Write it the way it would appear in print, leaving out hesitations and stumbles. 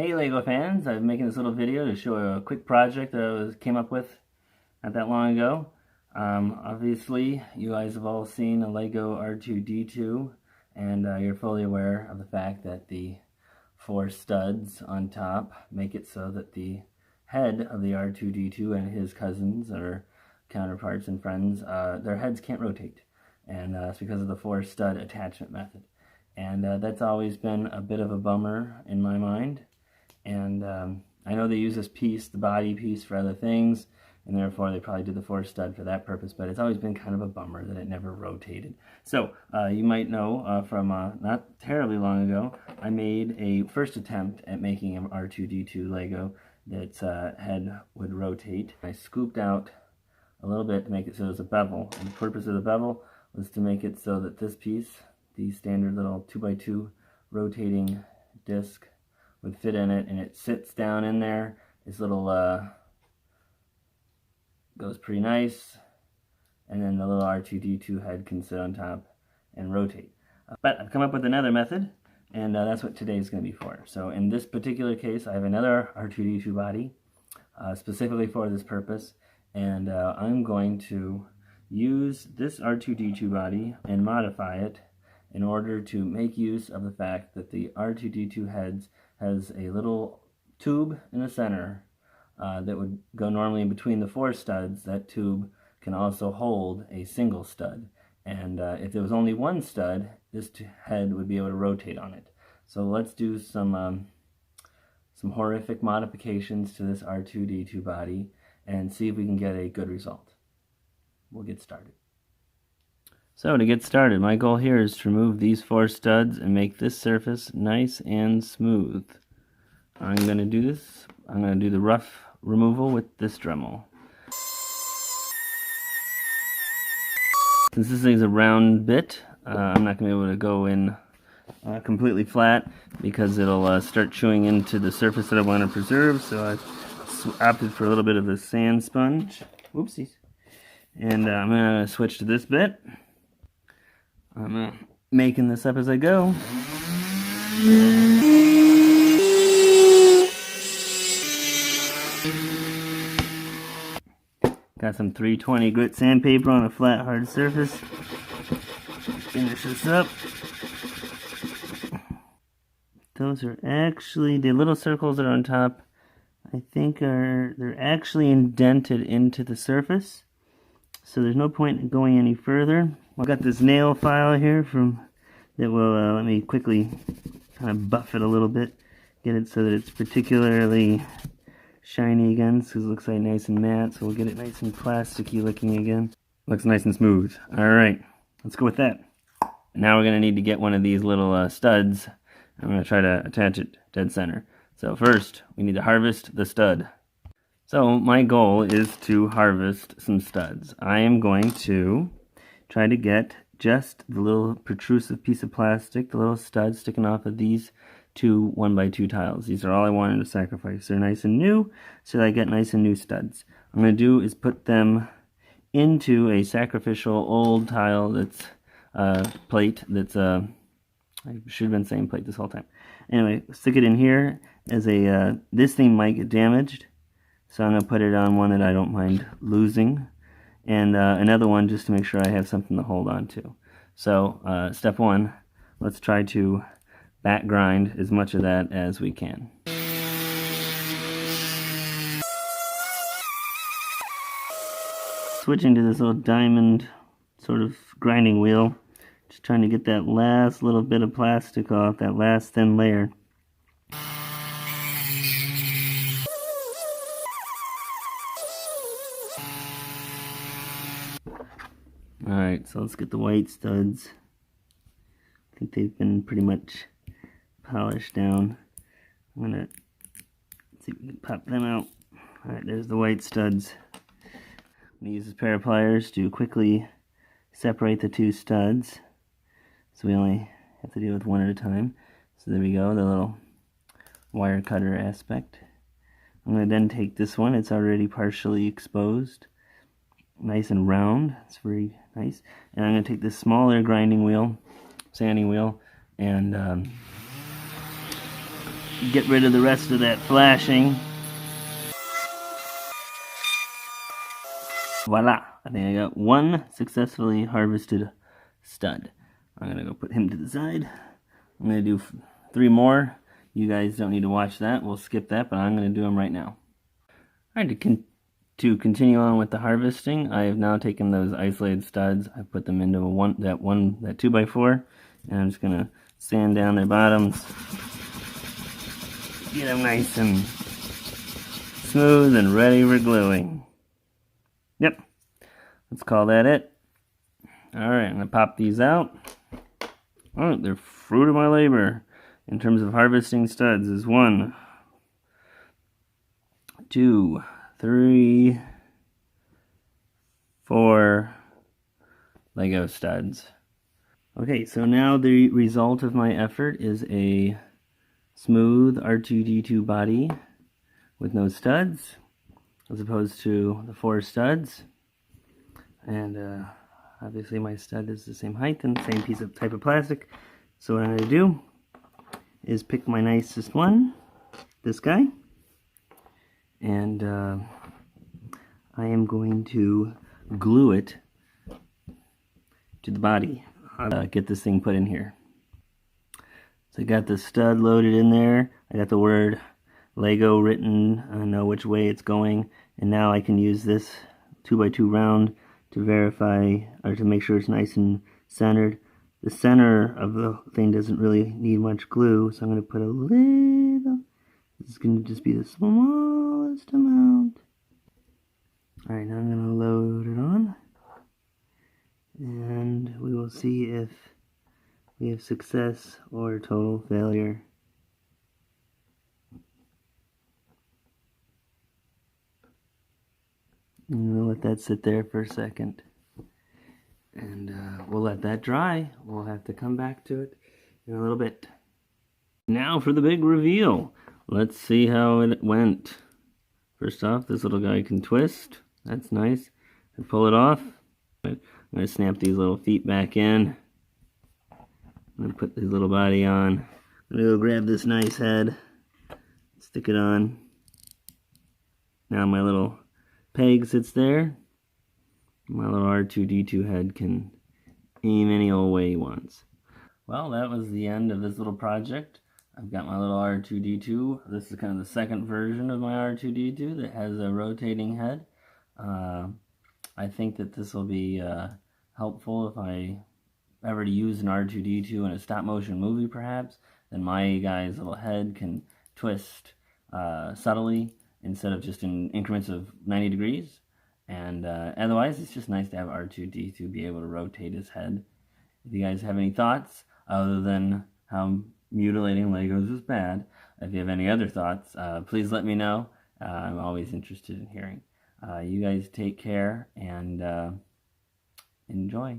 Hey Lego fans, I'm making this little video to show a quick project that I came up with not that long ago. Obviously, you guys have all seen a Lego R2-D2, and you're fully aware of the fact that the 4 studs on top make it so that the head of the R2-D2 and his cousins or counterparts and friends, their heads can't rotate, and it's because of the 4 stud attachment method. And that's always been a bit of a bummer in my mind. And I know they use this piece, the body piece, for other things, and therefore they probably did the 4 stud for that purpose, but it's always been kind of a bummer that it never rotated. So you might know from not terribly long ago, I made a first attempt at making an R2-D2 Lego that's head would rotate. I scooped out a little bit to make it so there's a bevel, and the purpose of the bevel was to make it so that this piece, the standard little 2x2 rotating disc, would fit in it, and it sits down in there. This little goes pretty nice, and then the little R2-D2 head can sit on top and rotate. But I've come up with another method, and that's what today's going to be for. So in this particular case, I have another R2-D2 body specifically for this purpose, and I'm going to use this R2-D2 body and modify it in order to make use of the fact that the R2-D2 heads has a little tube in the center that would go normally in between the 4 studs. That tube can also hold a single stud, and if there was only one stud, this head would be able to rotate on it. So let's do some horrific modifications to this R2-D2 body and see if we can get a good result. We'll get started. So to get started, my goal here is to remove these 4 studs and make this surface nice and smooth. I'm going to do this. I'm going to do the rough removal with this Dremel. Since this thing's a round bit, I'm not going to be able to go in completely flat because it'll start chewing into the surface that I want to preserve, so I opted for a little bit of the sand sponge. Whoopsies. And I'm going to switch to this bit. I'm making this up as I go. Got some 320 grit sandpaper on a flat hard surface. Finish this up. Those are actually, the little circles that are on top, I think they're actually indented into the surface. So there's no point in going any further. I've got this nail file here that will let me quickly kind of buff it a little bit, get it so that it's particularly shiny again, so it looks like nice and matte. So we'll get it nice and plasticky looking again. Looks nice and smooth. All right, let's go with that. Now we're gonna need to get one of these little studs. I'm gonna try to attach it dead center. So first, we need to harvest the stud. So my goal is to harvest some studs. I am going to try to get just the little protrusive piece of plastic, the little stud sticking off of these 2 1x2 tiles. These are all I wanted to sacrifice. They're nice and new, so that I get nice and new studs. What I'm going to do is put them into a sacrificial old tile that's plate that's I should have been saying plate this whole time. Anyway, stick it in here as a this thing might get damaged. So I'm going to put it on one that I don't mind losing, and another one just to make sure I have something to hold on to. So step 1, let's try to back grind as much of that as we can. Switching to this little diamond sort of grinding wheel, just trying to get that last little bit of plastic off, that last thin layer. Alright, so let's get the white studs. I think they've been pretty much polished down. I'm gonna see if we can pop them out. Alright, there's the white studs. I'm gonna use this pair of pliers to quickly separate the 2 studs. So we only have to deal with one at a time. So there we go, the little wire cutter aspect. I'm gonna then take this one, it's already partially exposed. Nice and round, it's very nice. And I'm going to take this smaller grinding wheel, sanding wheel, and get rid of the rest of that flashing. Voila! I think I got one successfully harvested stud. I'm going to go put him to the side. I'm going to do 3 more. You guys don't need to watch that. We'll skip that, but I'm going to do them right now. Alright, to continue on with the harvesting, I have now taken those isolated studs. I put them into that 2x4, and I'm just going to sand down their bottoms. Get them nice and smooth and ready for gluing. Yep, let's call that it. Alright, I'm going to pop these out. Oh, they're fruit of my labor. In terms of harvesting studs is 1, 2, 3, 4 Lego studs. Okay, so now the result of my effort is a smooth R2-D2 body with no studs, as opposed to the 4 studs. And obviously my stud is the same height and same type of plastic. So what I'm going to do is pick my nicest one, this guy, and I am going to glue it to the body. I'll get this thing put in here. So I got the stud loaded in there. I got the word Lego written. I know which way it's going, and now I can use this 2x2 round to verify, or to make sure it's nice and centered. The center of the thing doesn't really need much glue, so I'm going to put a little. This is going to just be the smallest amount. Alright, now I'm going to load it on, and we will see if we have success or total failure. And we'll let that sit there for a second. And we'll let that dry. We'll have to come back to it in a little bit. Now for the big reveal. Let's see how it went. First off, this little guy can twist. That's nice. And pull it off. I'm going to snap these little feet back in. I'm going to put his little body on. I'm going to go grab this nice head. Stick it on. Now my little peg sits there. My little R2-D2 head can aim any old way he wants. Well, that was the end of this little project. I've got my little R2-D2. This is kind of the second version of my R2-D2 that has a rotating head. I think that this will be helpful if I ever to use an R2-D2 in a stop-motion movie, perhaps. Then my guy's little head can twist subtly instead of just in increments of 90 degrees. And otherwise, it's just nice to have R2-D2 be able to rotate his head. If you guys have any thoughts, other than how mutilating Legos is bad, if you have any other thoughts, please let me know. I'm always interested in hearing. You guys take care and enjoy.